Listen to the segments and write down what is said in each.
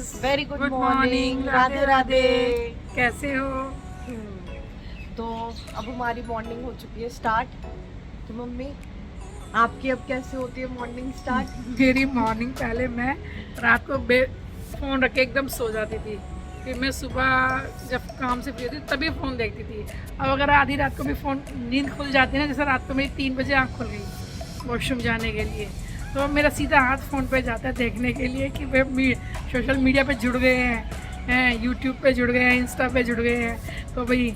Guys, very good good morning, morning, Radhe Radhe. कैसे हो? तो अब हमारी मॉर्निंग हो चुकी है स्टार्ट। तो मम्मी, आपकी अब कैसे होती है मॉर्निंग स्टार्ट? मेरी मॉर्निंग पहले मैं रात को फ़ोन रख के एकदम सो जाती थी। फिर मैं सुबह जब काम से फ्री होती तभी फ़ोन देखती थी। अब अगर आधी रात को भी फ़ोन नींद खुल जाती है ना, जैसे रात को मेरी 3 बजे आँख खुल गई वॉशरूम जाने के लिए, तो मेरा सीधा हाथ फ़ोन पे जाता है देखने के लिए कि वे सोशल मीडिया पे जुड़ गए हैं, यूट्यूब पे जुड़ गए हैं, इंस्टा पे जुड़ गए हैं, तो भाई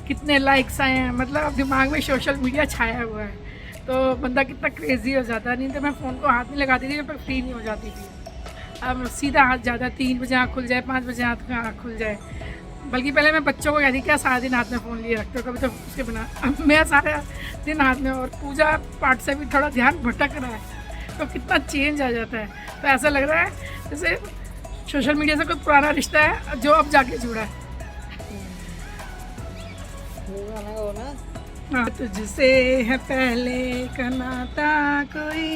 कितने लाइक्स आए हैं। मतलब अब दिमाग में सोशल मीडिया छाया हुआ है, तो बंदा कितना क्रेजी हो जाता है। नहीं तो मैं फ़ोन को हाथ में लगाती थी, पर फ्री नहीं हो जाती थी। अब सीधा हाथ जाता है, 3 बजे आँख खुल जाए, 5 बजे आँख खुल जाए। बल्कि पहले मैं बच्चों को कहती क्या सारा दिन हाथ में फ़ोन लिए रखते हो, कभी तो उसके बिना। अब मैं सारा दिन हाथ में, और पूजा पाठ से भी थोड़ा ध्यान भटक रहा है, तो कितना चेंज आ जाता है। तो ऐसा लग रहा है जैसे सोशल मीडिया से कोई पुराना रिश्ता है जो अब जाके जुड़ा है। हाँ, तुझसे है पहले का नाता कोई,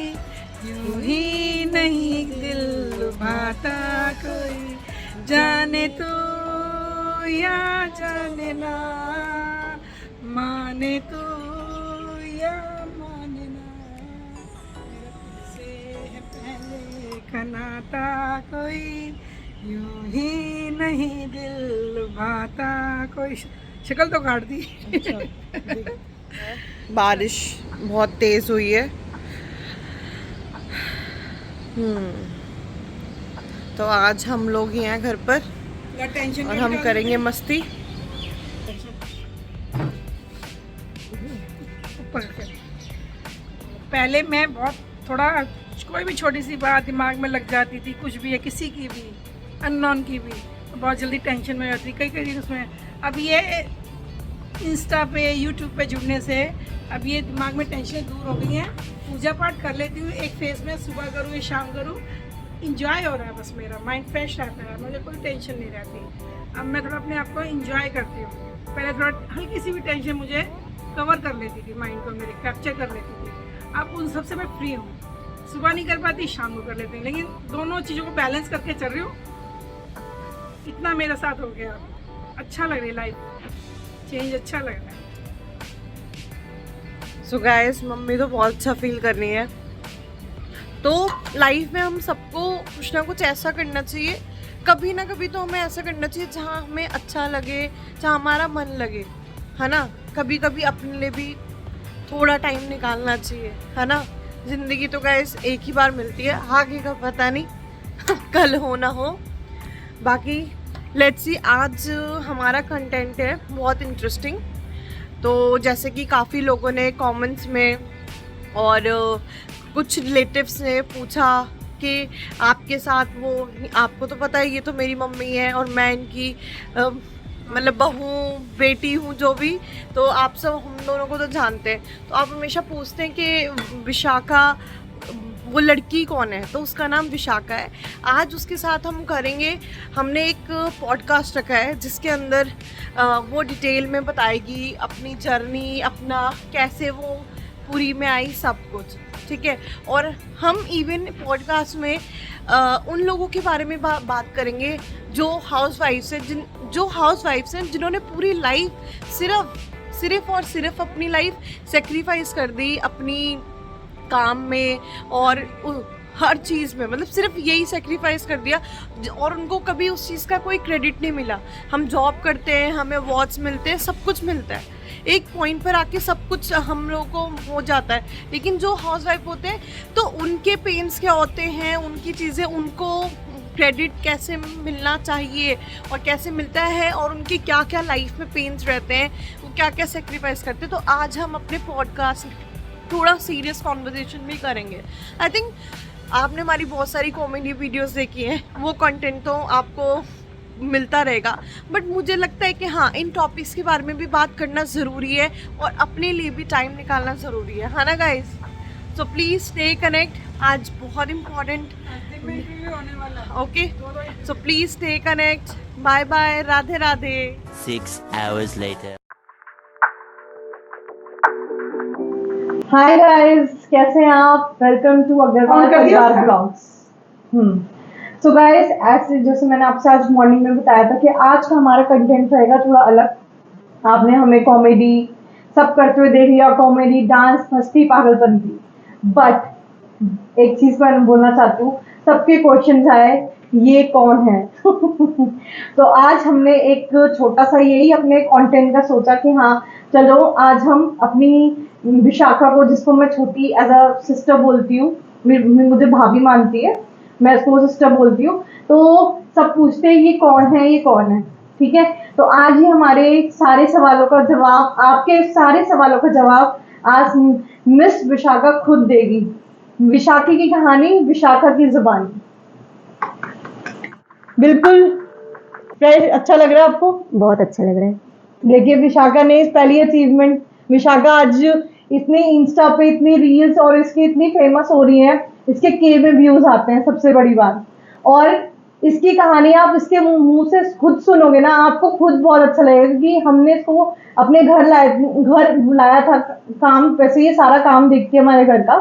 यूं ही नहीं दिल लुभाता कोई, जाने तू या जाने ना, माने तू या माने ना, मेरा तुझसे है पहले का नाता कोई, यूं ही नहीं दिल लुभाता कोई। शक्ल तो काट दी। बारिश बहुत तेज हुई है। तो आज हम लोग ही हैं घर पर और हम करेंगे मस्ती। ऊपर से। पहले मैं बहुत थोड़ा, कोई भी छोटी सी बात दिमाग में लग जाती थी, कुछ भी है, किसी की भी, अननोन की भी, तो बहुत जल्दी टेंशन में रहती, कई कई दिन उसमें। अब ये इंस्टा पे, यूट्यूब पे जुड़ने से अब ये दिमाग में टेंशन दूर हो गई है। पूजा पाठ कर लेती हूँ एक फेज में, सुबह करूँ या शाम करूँ, इंजॉय हो रहा है बस, मेरा माइंड फ्रेश रहता है, मुझे कोई टेंशन नहीं रहती। अब मैं थोड़ा अपने आप को इंजॉय करती हूँ। पहले थोड़ा हल्की सी भी टेंशन मुझे कवर कर लेती थी, माइंड को मेरे कैप्चर कर लेती थी। अब उन सबसे मैं फ्री हूँ, सुबह नहीं कर पाती, शाम को कर लेती हूँ, लेकिन दोनों चीज़ों को बैलेंस करके चल रही हूँ। इतना मेरे साथ हो गया, अच्छा लग रही है लाइफ, चेंज अच्छा लग रहा है। सो गाइस, मम्मी तो बहुत अच्छा फील कर रही है। तो लाइफ में हम सबको कुछ ना कुछ ऐसा करना चाहिए, कभी ना कभी तो हमें ऐसा करना चाहिए जहाँ हमें अच्छा लगे, जहाँ हमारा मन लगे, है ना। कभी कभी अपने लिए भी थोड़ा टाइम निकालना चाहिए, है ना। जिंदगी तो गाइस एक ही बार मिलती है, आगे का पता नहीं कल हो ना हो। बाकी लेट्स सी, आज हमारा कंटेंट है बहुत इंटरेस्टिंग। तो जैसे कि काफ़ी लोगों ने कमेंट्स में और कुछ रिलेटिव्स ने पूछा कि आपके साथ वो, आपको तो पता है ये तो मेरी मम्मी है और मैं इनकी मतलब बहू बेटी हूँ जो भी, तो आप सब हम दोनों को तो जानते हैं। तो आप हमेशा पूछते हैं कि विशाखा वो लड़की कौन है, तो उसका नाम विशाखा है। आज उसके साथ हम करेंगे, हमने एक पॉडकास्ट रखा है जिसके अंदर वो डिटेल में बताएगी अपनी जर्नी, अपना कैसे वो पूरी में आई, सब कुछ, ठीक है। और हम इवन पॉडकास्ट में उन लोगों के बारे में बात करेंगे जो हाउसवाइफ्स हैं, जिन्होंने पूरी लाइफ सिर्फ और सिर्फ अपनी लाइफ सेक्रीफाइस कर दी अपनी काम में और हर चीज़ में, मतलब सिर्फ यही सेक्रीफाइस कर दिया और उनको कभी उस चीज़ का कोई क्रेडिट नहीं मिला। हम जॉब करते हैं, हमें अवार्ड्स मिलते हैं, सब कुछ मिलता है, एक पॉइंट पर आके सब कुछ हम लोगों को हो जाता है। लेकिन जो हाउसवाइफ होते हैं तो उनके पेन्स क्या होते हैं, उनकी चीज़ें, उनको क्रेडिट कैसे मिलना चाहिए और कैसे मिलता है, और उनकी क्या क्या लाइफ में पेन्स रहते हैं, वो क्या क्या सेक्रीफाइस करते हैं। तो आज हम अपने पॉडकास्ट थोड़ा सीरियस कॉन्वर्सेशन भी करेंगे। आई थिंक आपने हमारी बहुत सारी कॉमेडी वीडियोस देखी हैं, वो कंटेंट तो आपको मिलता रहेगा, बट मुझे लगता है कि हाँ, इन टॉपिक्स के बारे में भी बात करना ज़रूरी है और अपने लिए भी टाइम निकालना ज़रूरी है ना guys. So please stay connect, आज बहुत important okay, so please stay connect. Bye bye, Radhe Radhe. 6 hours later. Hi guys, कैसे हैं आप? वेलकम टू अग्रवाल परिवार ब्लॉग्स। सो गाइस, ऐसे जैसे मैंने आपसे आज मॉर्निंग में बताया था कि आज का हमारा कंटेंट रहेगा थोड़ा अलग। आपने हमें कॉमेडी सब करते हुए देख लिया, कॉमेडी, डांस, मस्ती, पागलपंती। बट एक चीज मैं बोलना चाहती हूँ, सबके क्वेश्चन आए ये कौन है। तो आज हमने एक छोटा सा यही अपने कंटेंट का सोचा कि हाँ चलो आज हम अपनी विशाखा को, जिसको मैं छोटी एज अ सिस्टर बोलती हूँ, मुझे भाभी मानती है, मैं इसको सिस्टर बोलती हूँ, तो सब पूछते हैं ये कौन है, ये कौन है। ठीक है, तो आज ही हमारे सारे सवालों का जवाब, आपके सारे सवालों का जवाब आज मिस विशाखा खुद देगी। विशाखी की कहानी, विशाखा की जुबानी। बिल्कुल फ्रेश, अच्छा लग रहा है आपको? बहुत अच्छा लग रहा है। देखिए विशाखा ने पहली अचीवमेंट, विशाखा आज इतने इंस्टा पे इतनी रील्स और इसकी इतनी फेमस हो रही है, इसके के में व्यूज आते हैं सबसे बड़ी बात। और इसकी कहानी आप इसके मुंह से खुद सुनोगे ना, आपको खुद बहुत अच्छा लगेगा कि हमने इसको अपने घर बुलाया था काम, वैसे ये सारा काम देखती है हमारे घर का,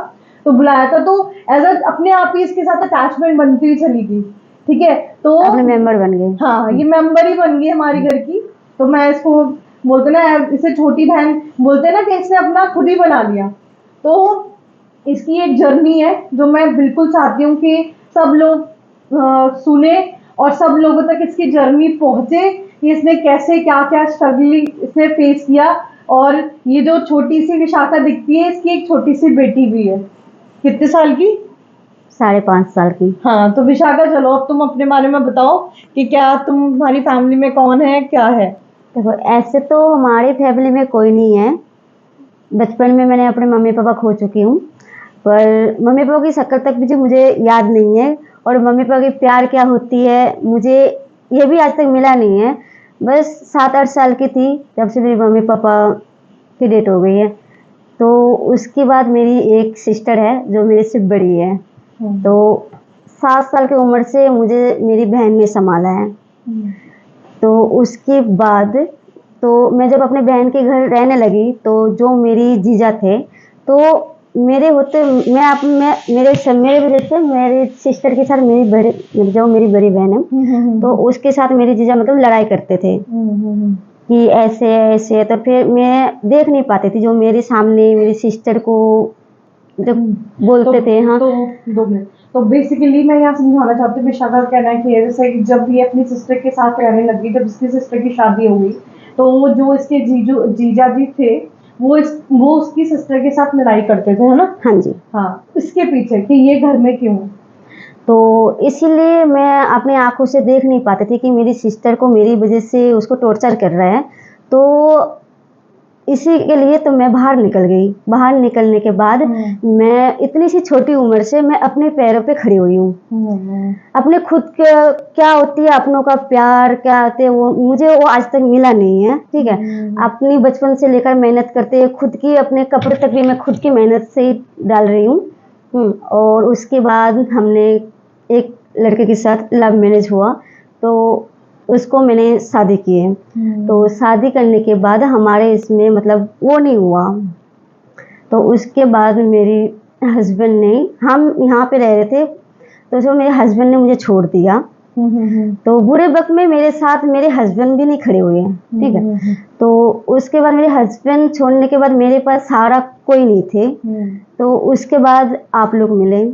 तो बुलाया था, तो एज अपने आप ही इसके साथ अटैचमेंट बनती हुई चली गई। ठीक है, तो अपने मेंबर बन गए। हाँ, ये मेंबर ही बन गई हमारी घर की। तो मैं इसको बोलते ना, इसे छोटी बहन बोलते ना कि इसने अपना खुद ही बना लिया। तो इसकी एक जर्नी है जो मैं बिल्कुल चाहती हूँ कि सब लोग सुने और सब लोगों तक इसकी जर्नी पहुंचे कि इसने कैसे क्या क्या स्ट्रगल इसने फेस किया। और ये जो छोटी सी विशाखा दिखती है, इसकी एक छोटी सी बेटी भी है। कितने साल की? 5.5 साल की। हाँ, तो विशाखा चलो अब तुम अपने बारे में बताओ कि क्या तुम्हारी फैमिली में कौन है, क्या है? देखो, ऐसे तो हमारी फैमिली में कोई नहीं है। बचपन में मैंने अपने मम्मी पापा खो चुकी हूँ, पर मम्मी पापा की शक्ल तक भी मुझे याद नहीं है, और मम्मी पापा की प्यार क्या होती है मुझे ये भी आज तक मिला नहीं है। बस 7-8 साल की थी जब से मेरे मम्मी पापा की डेथ हो गई है। तो उसके बाद मेरी एक सिस्टर है जो मेरे से बड़ी है। तो 7 साल की उम्र से मुझे मेरी बहन ने संभाला है। तो उसके बाद तो मैं जब अपने बहन के घर रहने लगी, तो जो मेरी जीजा थे, तो मेरे होते मेरे वजह से मेरे सिस्टर के साथ जो मेरी बड़ी बहन है, तो उसके साथ मेरी जीजा मतलब लड़ाई करते थे कि ऐसे ऐसे। तो फिर मैं देख नहीं पाती थी जो मेरे सामने मेरी सिस्टर को जब बोलते थे। हाँ, तो 2 मिनट। तो बेसिकली मैं यहाँ समझाना चाहती हूँ, विशाखा का कहना है कि जैसे कि जब ये अपनी सिस्टर के साथ रहने लगी, जब इसकी सिस्टर की शादी हो गई, तो वो जो इसके जीजा जी थे, वो उसकी सिस्टर के साथ लड़ाई करते थे, है ना? हाँ जी। हाँ, इसके पीछे कि ये घर में क्यों? तो इसीलिए मैं अपनी आंखों से देख नहीं पाती थी कि मेरी सिस्टर को मेरी वजह से उसको टॉर्चर कर रहा है। तो इसी के लिए तो मैं बाहर निकल गई। बाहर निकलने के बाद मैं इतनी सी छोटी उम्र से मैं अपने पैरों पे खड़ी हुई हूँ। अपने खुद के क्या होती है, अपनों का प्यार क्या होते हैं, वो मुझे वो आज तक मिला नहीं है। ठीक है, अपनी बचपन से लेकर मेहनत करते हैं, खुद की अपने कपड़े तक भी मैं खुद की मेहनत से ही डाल रही हूँ। और उसके बाद हमने एक लड़के के साथ लव मैरिज हुआ, तो उसको मैंने शादी की है। तो शादी करने के बाद हमारे इसमें मतलब वो नहीं हुआ। तो उसके बाद मेरी हस्बैंड ने, हम यहाँ पे रह रहे थे, तो जो मेरे हस्बैंड ने मुझे छोड़ दिया। तो बुरे वक्त में मेरे साथ मेरे हस्बैंड भी नहीं खड़े हुए हैं। ठीक है, तो उसके बाद मेरे हस्बैंड छोड़ने के बाद मेरे पास सहारा कोई नहीं थे। तो उसके बाद आप लोग मिले।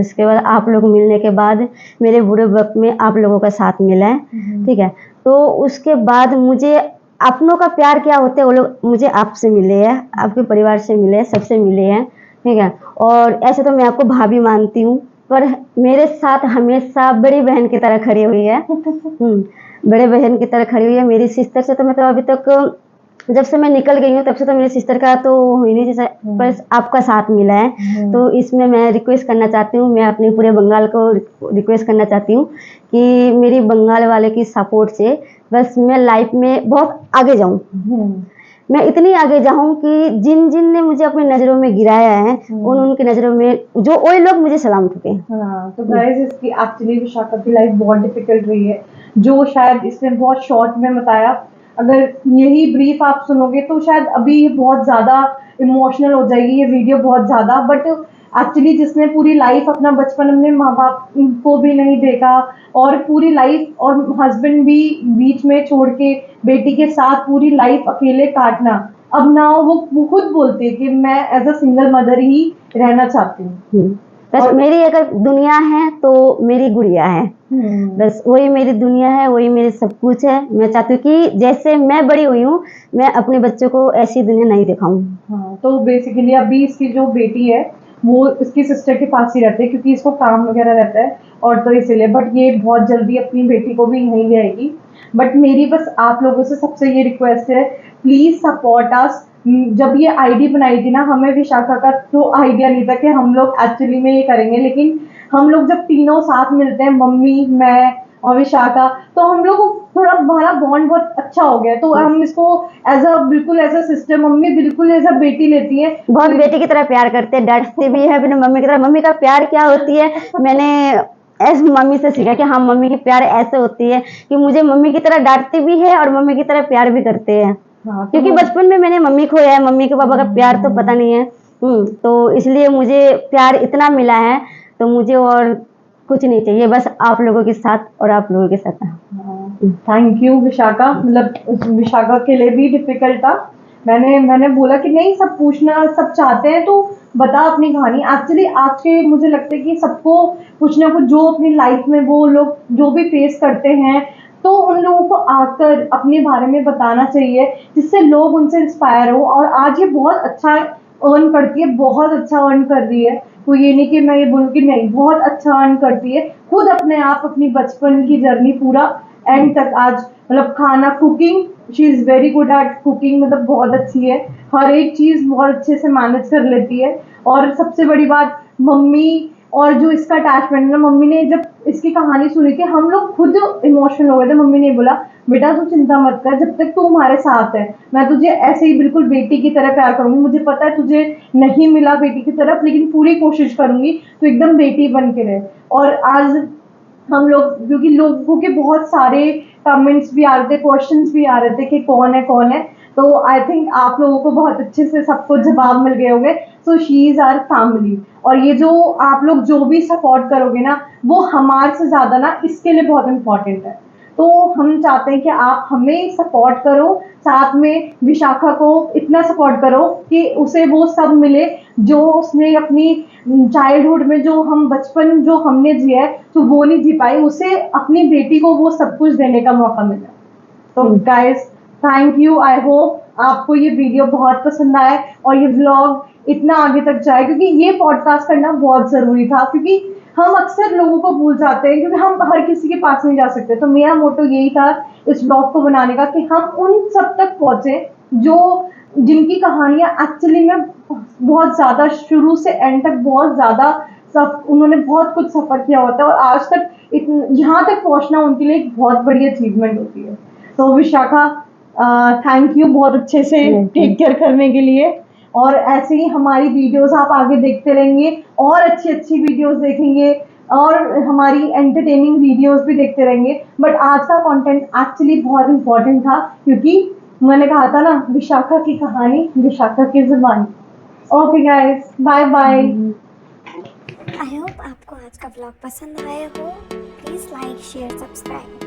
उसके बाद आप लोग मिलने के बाद मेरे बुरे वक्त में आप लोगों का साथ मिला है। ठीक है, तो उसके बाद मुझे अपनों का प्यार क्या होता है वो लोग मुझे आपसे मिले हैं, आपके परिवार से मिले हैं, सबसे मिले हैं। ठीक है, और ऐसे तो मैं आपको भाभी मानती हूँ, पर मेरे साथ हमेशा बड़ी बहन की तरह खड़ी हुई है। बड़े बहन की तरह खड़ी हुई है। मेरी सिस्टर से तो मतलब अभी तक जब से मैं निकल गई हूँ तब से तो मेरी सिस्टर का तो हुई नहीं, जैसे बस आपका साथ मिला है। तो इसमें मैं रिक्वेस्ट करना चाहती हूँ, मैं अपने पूरे बंगाल को रिक्वेस्ट करना चाहती हूँ कि मेरी बंगाल वाले की सपोर्ट से बस मैं लाइफ में बहुत आगे जाऊँ। मैं इतनी आगे जाऊँ कि जिन जिन ने मुझे अपनी नज़रों में गिराया है उनकी नज़रों में जो वही लोग मुझे सलाम ठुके। हाँ, तो गाइस इसकी एक्चुअली विशाखा की लाइफ बहुत डिफिकल्ट रही है, जो शायद इसने बहुत शॉर्ट में बताया। अगर यही ब्रीफ आप सुनोगे तो शायद अभी बहुत ज़्यादा इमोशनल हो जाएगी ये वीडियो, बहुत ज़्यादा। बट एक्चुअली जिसने पूरी लाइफ अपना बचपन अपने माँ बाप को भी नहीं देखा और पूरी लाइफ और हस्बैंड भी बीच में छोड़ के बेटी के साथ पूरी लाइफ अकेले काटना, अब ना वो खुद बोलती है कि मैं एज अ सिंगल मदर ही रहना चाहती हूँ। बस मेरी अगर दुनिया है तो मेरी गुड़िया है, बस वही मेरी दुनिया है, वही मेरी सब कुछ है। मैं चाहती हूँ कि जैसे मैं बड़ी हुई हूँ मैं अपने बच्चों को ऐसी दुनिया नहीं दिखाऊं। हाँ, तो बेसिकली अभी इसकी जो बेटी है वो इसकी सिस्टर के पास ही रहते हैं क्योंकि इसको काम वगैरह रहता है और तो इसीलिए, बट ये बहुत जल्दी अपनी बेटी को भी यहीं ले आएगी। बट मेरी बस आप लोगों से सबसे ये रिक्वेस्ट है, प्लीज सपोर्ट अस। जब ये आईडी बनाई थी ना, हमें विशाखा का तो आइडिया नहीं था कि हम लोग एक्चुअली में ये करेंगे, लेकिन हम लोग जब तीनों साथ मिलते हैं, मम्मी, मैं और विशाखा, तो हम लोग थोड़ा हमारा बॉन्ड बहुत अच्छा हो गया। तो हम इसको बिल्कुल एज अ सिस्टर, मम्मी बिल्कुल एज अ बेटी लेती है, बहुत बेटी की तरह प्यार करते हैं, डांटते भी है अपने मम्मी की तरह। मम्मी का प्यार क्या होती है मैंने ऐसे मम्मी से सीखा कि हाँ मम्मी की प्यार ऐसे होती है कि मुझे मम्मी की तरह डांटती भी है और मम्मी की तरह प्यार भी करते हैं। हाँ, तो क्योंकि बचपन में मैंने मम्मी खोया है, मम्मी के पापा का प्यार तो पता नहीं है। तो इसलिए मुझे प्यार इतना मिला है, तो मुझे और कुछ नहीं चाहिए, बस आप लोगों के साथ और आप लोगों के साथ। Thank you Vishakha. मतलब विशाखा के लिए भी डिफिकल्ट था। मैंने बोला कि नहीं, सब पूछना, सब चाहते हैं तो बता अपनी कहानी। एक्चुअली आज के मुझे लगता है कि सबको कुछ ना कुछ जो अपनी लाइफ में वो लोग जो भी फेस करते हैं, तो उन लोगों को आकर अपने बारे में बताना चाहिए जिससे लोग उनसे इंस्पायर हो। और आज ये बहुत अच्छा अर्न करती है, बहुत अच्छा अर्न कर रही है। तो ये नहीं कि मैं ये बोलूँ कि नहीं, बहुत अच्छा अर्न करती है खुद अपने आप, अपनी बचपन की जर्नी पूरा एंड तक। आज मतलब खाना, cooking, she is very good at cooking, मतलब बहुत अच्छी है, हर एक चीज़ बहुत अच्छे से मैनेज कर लेती है। और सबसे बड़ी बात, मम्मी और जो इसका अटैचमेंट है, मम्मी ने जब इसकी कहानी सुनी थी हम लोग खुद इमोशनल हो गए थे। मम्मी ने बोला, बेटा तू चिंता मत कर, जब तक तू हमारे साथ है मैं तुझे ऐसे ही बिल्कुल बेटी की तरह प्यार करूंगी। मुझे पता है तुझे नहीं मिला बेटी की तरफ, लेकिन पूरी कोशिश करूंगी तो एकदम बेटी बन के रहे। और आज हम लोग, क्योंकि लोगों के बहुत सारे कमेंट्स भी आ रहे थे, क्वेश्चंस भी आ रहे थे कि कौन है, तो आई थिंक आप लोगों को बहुत अच्छे से सबको जवाब मिल गए होंगे। So she is our family. और ये जो आप लोग जो भी सपोर्ट करोगे ना, वो हमारे से ज़्यादा ना इसके लिए बहुत इम्पोर्टेंट है। तो हम चाहते हैं कि आप हमें सपोर्ट करो, साथ में विशाखा को इतना सपोर्ट करो कि उसे वो सब मिले जो उसने अपनी चाइल्डहुड में, जो हम बचपन जो हमने जिया है तो वो नहीं जी पाई, उसे अपनी बेटी को वो सब कुछ देने का मौका मिला। तो guys, thank you. I hope आपको ये वीडियो बहुत पसंद आए और ये व्लॉग इतना आगे तक जाए, क्योंकि ये पॉडकास्ट करना बहुत ज़रूरी था। क्योंकि हम अक्सर लोगों को भूल जाते हैं, क्योंकि हम हर किसी के पास नहीं जा सकते। तो मेरा मोटो यही था इस ब्लॉग को बनाने का कि हम उन सब तक पहुँचे जो जिनकी कहानियाँ एक्चुअली में बहुत ज़्यादा शुरू से एंड तक बहुत ज़्यादा उन्होंने बहुत कुछ सफ़र किया होता है और आज तक यहाँ तक पहुँचना उनके लिए एक बहुत बड़ी अचीवमेंट होती है। तो विशाखा, थैंक यू बहुत अच्छे से टेक केयर करने के लिए। और ऐसे ही हमारी वीडियोस आप आगे देखते रहेंगे और अच्छी अच्छी वीडियोस देखेंगे और हमारी एंटरटेनिंग वीडियोस भी देखते रहेंगे। बट आज का कंटेंट एक्चुअली बहुत इंपॉर्टेंट था, क्योंकि मैंने कहा था ना, विशाखा की कहानी, विशाखा की ज़ुबानी। Okay guys, bye bye. I hope आपको आज का ब्लॉग पसंद आया हो। Please like, share, subscribe.